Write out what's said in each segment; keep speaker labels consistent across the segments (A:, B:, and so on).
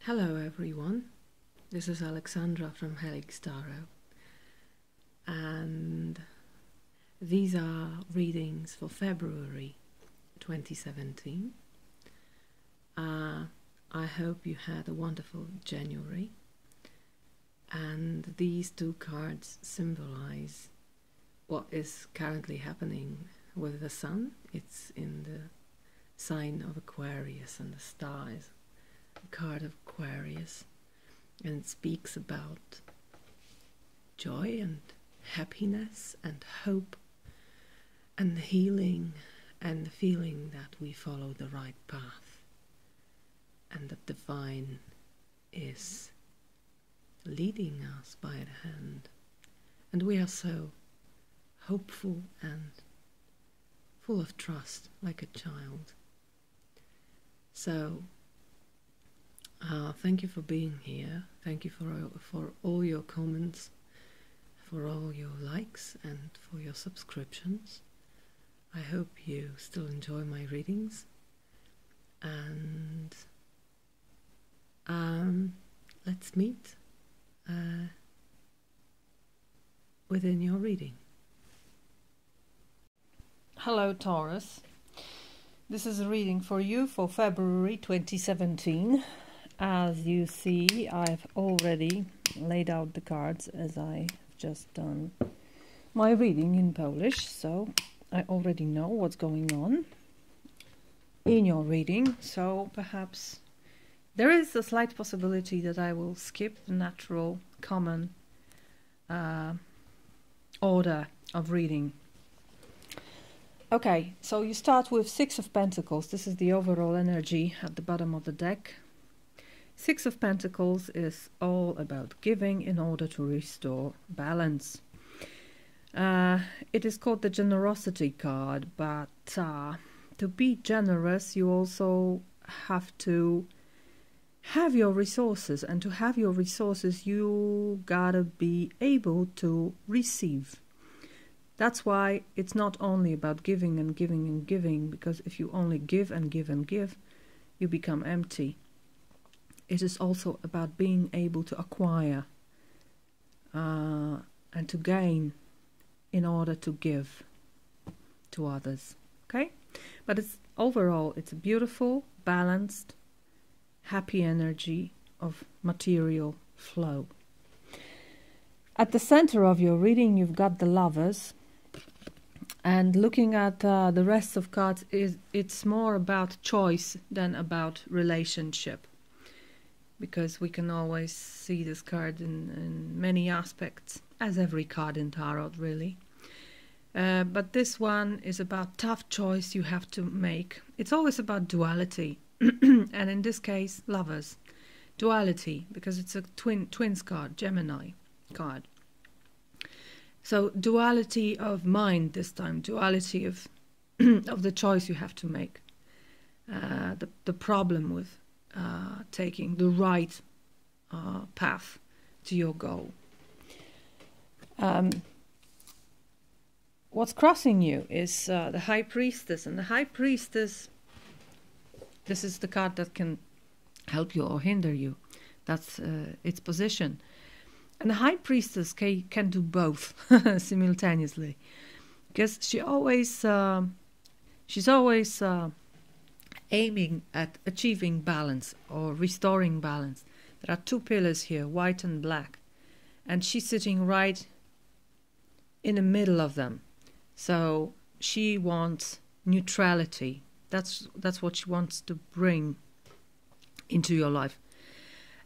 A: Hello everyone, this is Alexandra from Helix Tarot, and these are readings for February 2017. I hope you had a wonderful January, and these two cards symbolize what is currently happening with the sun. It's in the sign of Aquarius, and the star is a card of Aquarius, and it speaks about joy and happiness and hope and healing and the feeling that we follow the right path and that divine is leading us by the hand, and we are so hopeful and full of trust like a child. So thank you for being here. Thank you for all your comments, for all your likes, and for your subscriptions. I hope you still enjoy my readings, and let's meet within your reading.
B: Hello Taurus, this is a reading for you for February 2017. As you see, I've already laid out the cards as I've just done my reading in Polish, so I already know what's going on in your reading. So perhaps there is a slight possibility that I will skip the natural common order of reading. Okay, so you start with Six of Pentacles. This is the overall energy at the bottom of the deck. Six of Pentacles is all about giving in order to restore balance. It is called the generosity card, but to be generous you also have to have your resources, and to have your resources you gotta be able to receive. That's why it's not only about giving and giving and giving, because if you only give and give and give, you become empty. It is also about being able to acquire and to gain in order to give to others. Okay? But it's overall, it's a beautiful, balanced, happy energy of material flow. At the center of your reading, you've got the Lovers. And looking at the rest of cards, it's more about choice than about relationship, because we can always see this card in many aspects, as every card in tarot really. But this one is about tough choice you have to make. It's always about duality, and in this case, Lovers. Duality, because it's a twins card, Gemini card. So duality of mind this time, duality of of the choice you have to make. The problem with taking the right path to your goal. What's crossing you is the High Priestess, and the High Priestess, this is the card that can help you or hinder you. That's its position. And the High Priestess can do both simultaneously, because she's always aiming at achieving balance or restoring balance. There are two pillars here, white and black, and she's sitting right in the middle of them. So she wants neutrality. That's what she wants to bring into your life,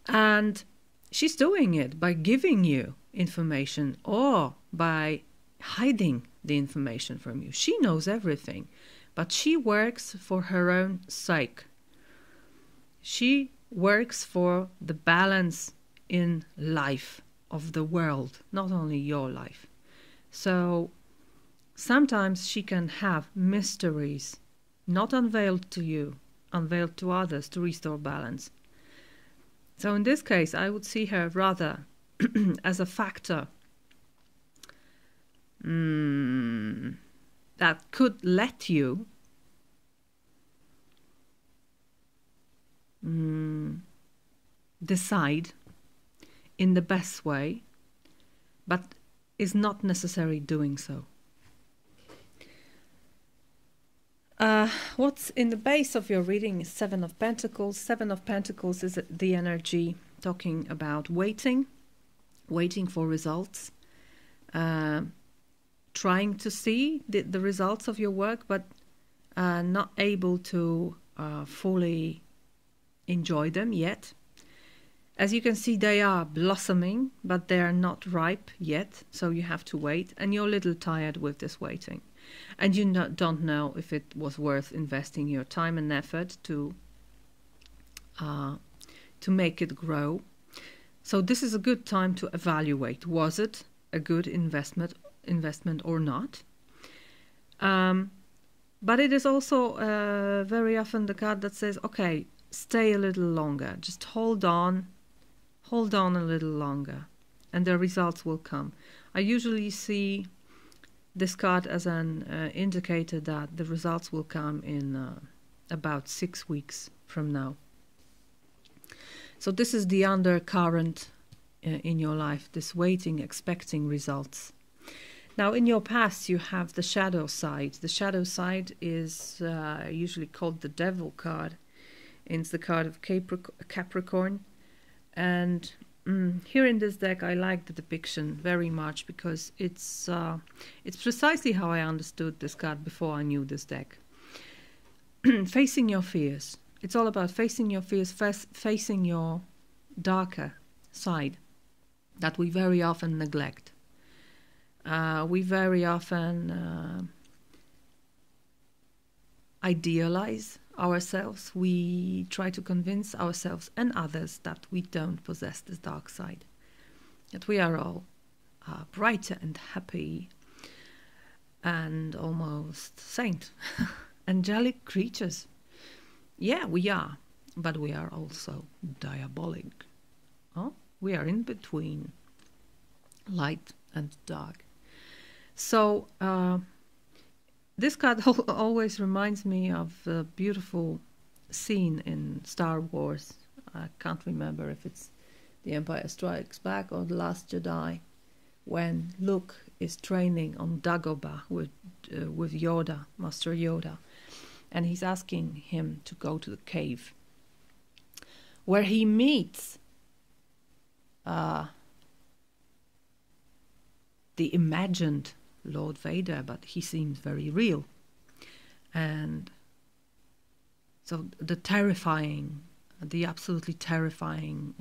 B: and she's doing it by giving you information or by hiding the information from you. She knows everything, but she works for her own sake. She works for the balance in life of the world, not only your life. So sometimes she can have mysteries not unveiled to you, unveiled to others to restore balance. So in this case, I would see her rather as a factor that could let you decide in the best way, but is not necessarily doing so. What's in the base of your reading is Seven of Pentacles. Seven of Pentacles is the energy talking about waiting for results, trying to see the results of your work, but not able to fully enjoy them yet. As you can see, they are blossoming, but they are not ripe yet, so you have to wait, and you're a little tired with this waiting. And you don't know if it was worth investing your time and effort to make it grow. So this is a good time to evaluate, was it a good investment or not? But it is also very often the card that says, okay, stay a little longer, just hold on a little longer, and the results will come. I usually see this card as an indicator that the results will come in about 6 weeks from now. So this is the undercurrent in your life, this waiting, expecting results. Now, in your past, you have the shadow side. The shadow side is usually called the Devil card. It's the card of Capricorn. And here in this deck, I like the depiction very much because it's precisely how I understood this card before I knew this deck. Facing your fears. It's all about facing your fears, facing your darker side that we very often neglect. We very often idealize ourselves. We try to convince ourselves and others that we don't possess this dark side, that we are all brighter and happy and almost saint, angelic creatures. Yeah, we are, but we are also diabolic. Oh, we are in between light and dark. So this card always reminds me of a beautiful scene in Star Wars. I can't remember if it's The Empire Strikes Back or The Last Jedi, when Luke is training on Dagobah with Yoda, Master Yoda, and he's asking him to go to the cave, where he meets the imagined Lord Vader, but he seems very real. And so the absolutely terrifying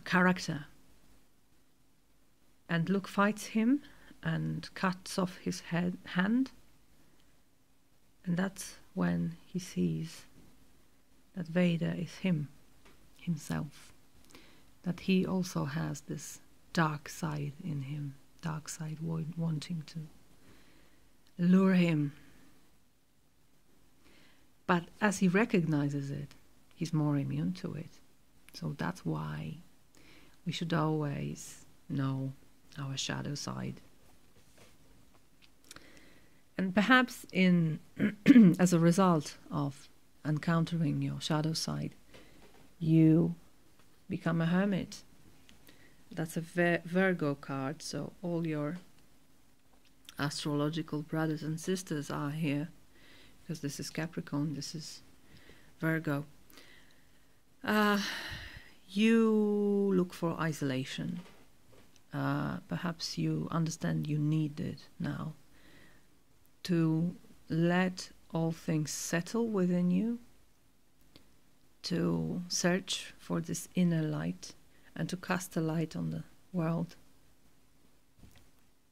B: character. And Luke fights him and cuts off his hand. And that's when he sees that Vader is himself. That he also has this dark side in him, dark side wanting to lure him. But as he recognizes it, he's more immune to it. So that's why we should always know our shadow side. And perhaps as a result of encountering your shadow side, you become a hermit. That's a Virgo card, so all your astrological brothers and sisters are here, because this is Capricorn, this is Virgo. You look for isolation. Perhaps you understand you need it now to let all things settle within you, to search for this inner light and to cast a light on the world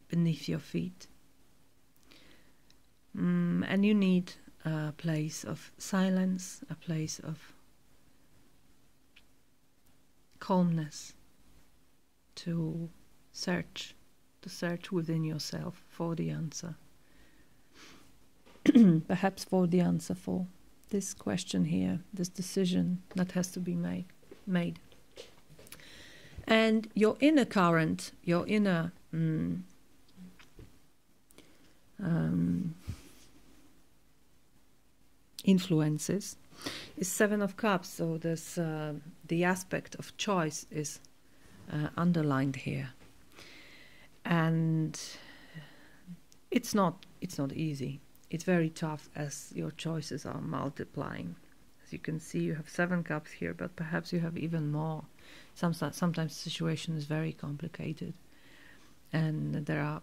B: beneath your feet. And you need a place of silence, a place of calmness to search within yourself for the answer. Perhaps for the answer for this question here, this decision that has to be made. And your inner current, your inner influences is Seven of Cups. So there's the aspect of choice is underlined here, and it's not easy. It's very tough as your choices are multiplying. As you can see, you have 7 cups here, but perhaps you have even more. Sometimes the situation is very complicated, and there are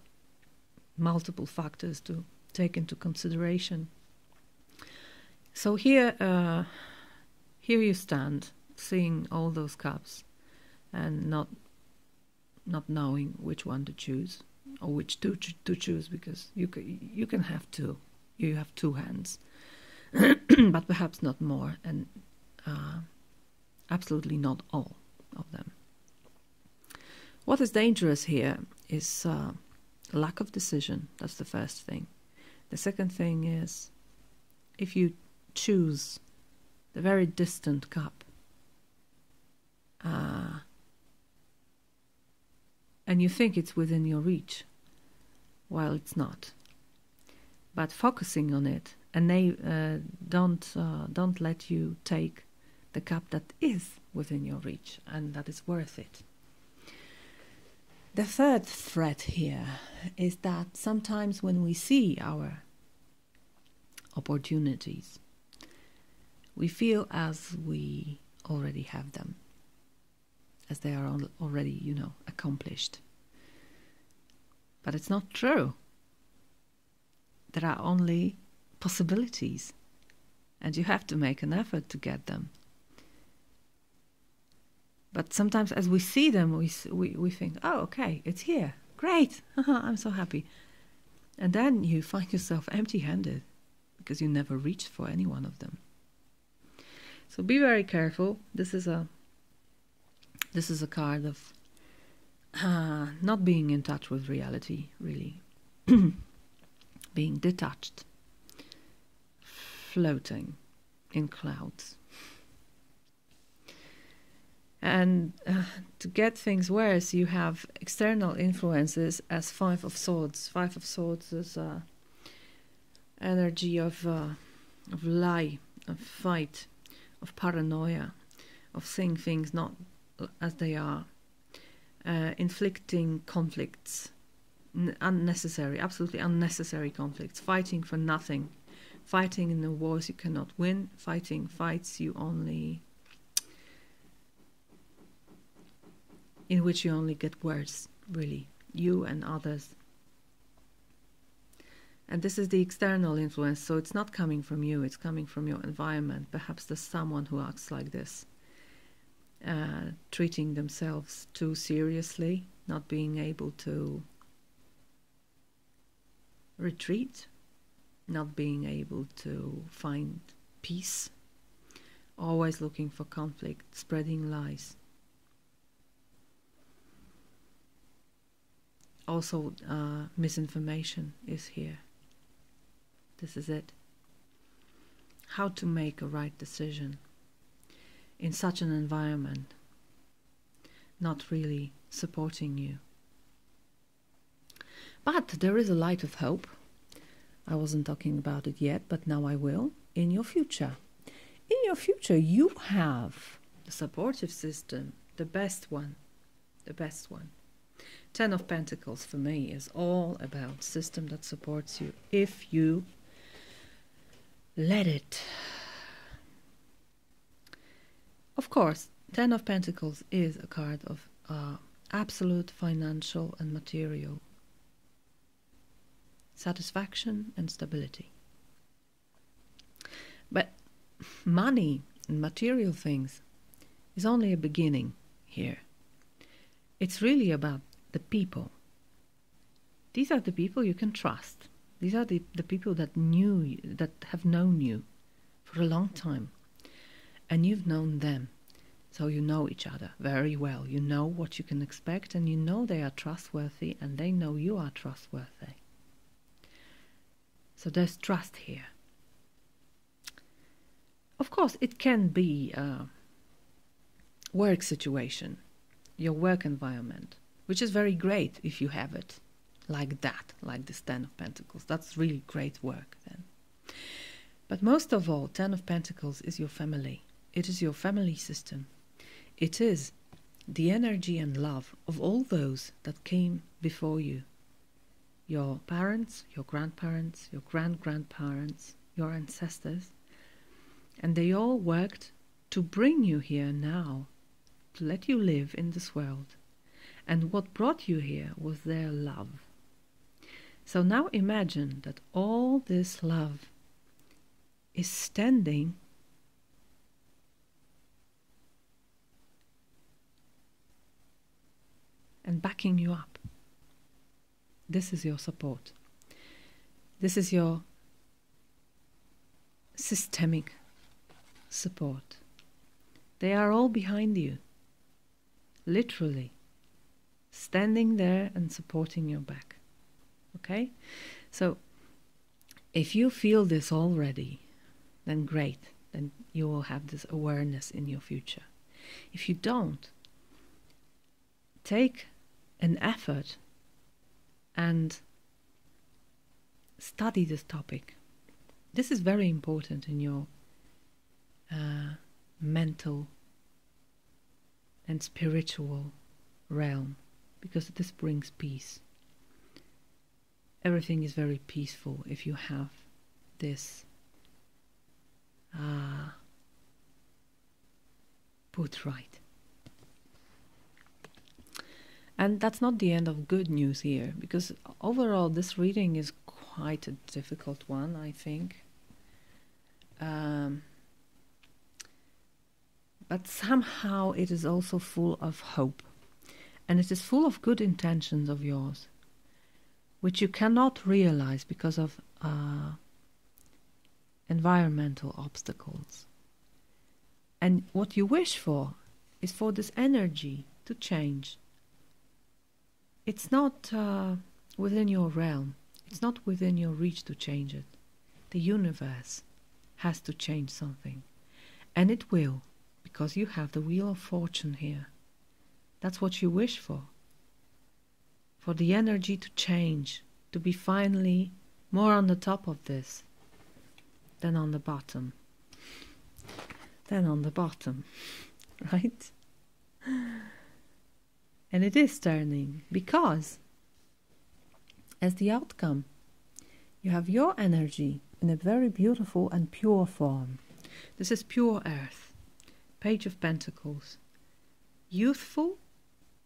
B: multiple factors to take into consideration. So here you stand, seeing all those cups, and not knowing which one to choose, or which to choose, because you can have two. You have 2 hands, but perhaps not more, and absolutely not all of them. What is dangerous here is lack of decision. That's the first thing. The second thing is, if you choose the very distant cup, and you think it's within your reach, while it's not. But focusing on it, and they don't let you take the cup that is within your reach and that is worth it. The third threat here is that sometimes when we see our opportunities, we feel as we already have them, as they are already, accomplished. But it's not true. There are only possibilities, and you have to make an effort to get them. But sometimes as we see them, we think, oh, okay, it's here. Great. I'm so happy. And then you find yourself empty-handed because you never reached for any one of them. So be very careful. This is a card of not being in touch with reality, really. Being detached, floating in clouds. And to get things worse, you have external influences as 5 of Swords. 5 of Swords is energy of lie, of fight, of paranoia, of seeing things not as they are, inflicting conflicts, unnecessary, absolutely unnecessary conflicts, fighting for nothing, fighting in the wars you cannot win, fighting fights you only, in which you only get worse, really, you and others. And this is the external influence, so it's not coming from you, it's coming from your environment. Perhaps there's someone who acts like this, treating themselves too seriously, not being able to retreat, not being able to find peace, always looking for conflict, spreading lies. Also, misinformation is here. This is it. How to make a right decision in such an environment, not really supporting you. But there is a light of hope. I wasn't talking about it yet, but now I will. In your future. In your future, you have the supportive system, the best one. The best one. 10 of Pentacles for me is all about system that supports you if you let it. Of course, 10 of Pentacles is a card of absolute financial and material satisfaction and stability. But money and material things is only a beginning here. It's really about the people. These are the people you can trust. These are the people that knew you, that have known you for a long time. And you've known them. So you know each other very well. You know what you can expect, and you know they are trustworthy, and they know you are trustworthy. So there's trust here. Of course, it can be a work situation, your work environment, which is very great if you have it like that, like this 10 of Pentacles. That's really great work then. But most of all, Ten of Pentacles is your family. It is your family system. It is the energy and love of all those that came before you. Your parents, your grandparents, your grand-grandparents, your ancestors. And they all worked to bring you here now, to let you live in this world. And what brought you here was their love. So now imagine that all this love is standing and backing you up. This is your support. This is your systemic support. They are all behind you, literally, standing there and supporting your back. Okay? So, if you feel this already, then great. Then you will have this awareness in your future. If you don't, take an effort and study this topic. This is very important in your mental and spiritual realm, because this brings peace. Everything is very peaceful if you have this put right. And that's not the end of good news here, because overall this reading is quite a difficult one, I think. But somehow it is also full of hope. And it is full of good intentions of yours, which you cannot realize because of environmental obstacles. And what you wish for is for this energy to change. It's not within your realm. It's not within your reach to change it. The universe has to change something. And it will, because you have the Wheel of Fortune here. That's what you wish for. For the energy to change, to be finally more on the top of this than on the bottom. Right? And it is turning, because as the outcome, you have your energy in a very beautiful and pure form. This is pure earth, Page of Pentacles, youthful,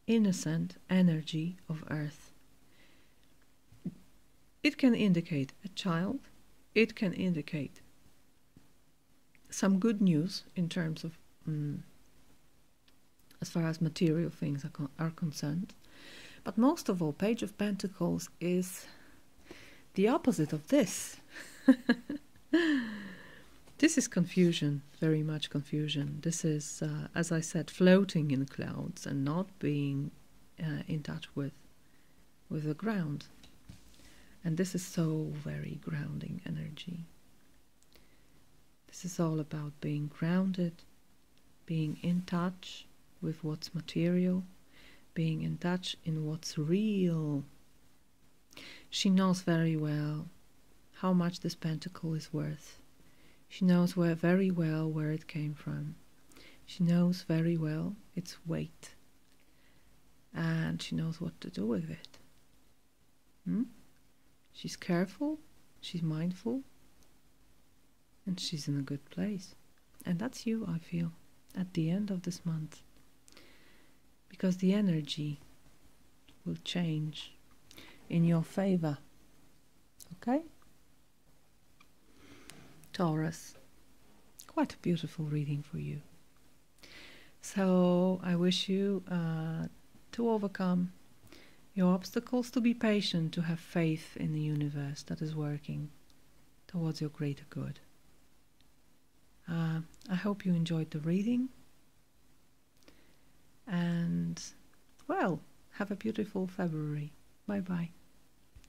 B: innocent energy of earth. It can indicate a child, it can indicate some good news in terms of as far as material things are concerned. But most of all, Page of Pentacles is the opposite of this. This is confusion, very much confusion. This is, as I said, floating in clouds and not being in touch with the ground. And this is so very grounding energy. This is all about being grounded, being in touch with what's material, being in touch in what's real. She knows very well how much this pentacle is worth. She knows very well where it came from. She knows very well its weight. And she knows what to do with it. She's careful, she's mindful, and she's in a good place. And that's you, I feel, at the end of this month. Because the energy will change in your favor. Okay? Taurus, quite a beautiful reading for you. So I wish you to overcome your obstacles, to be patient, to have faith in the universe that is working towards your greater good. I hope you enjoyed the reading. And, well, have a beautiful February. Bye-bye.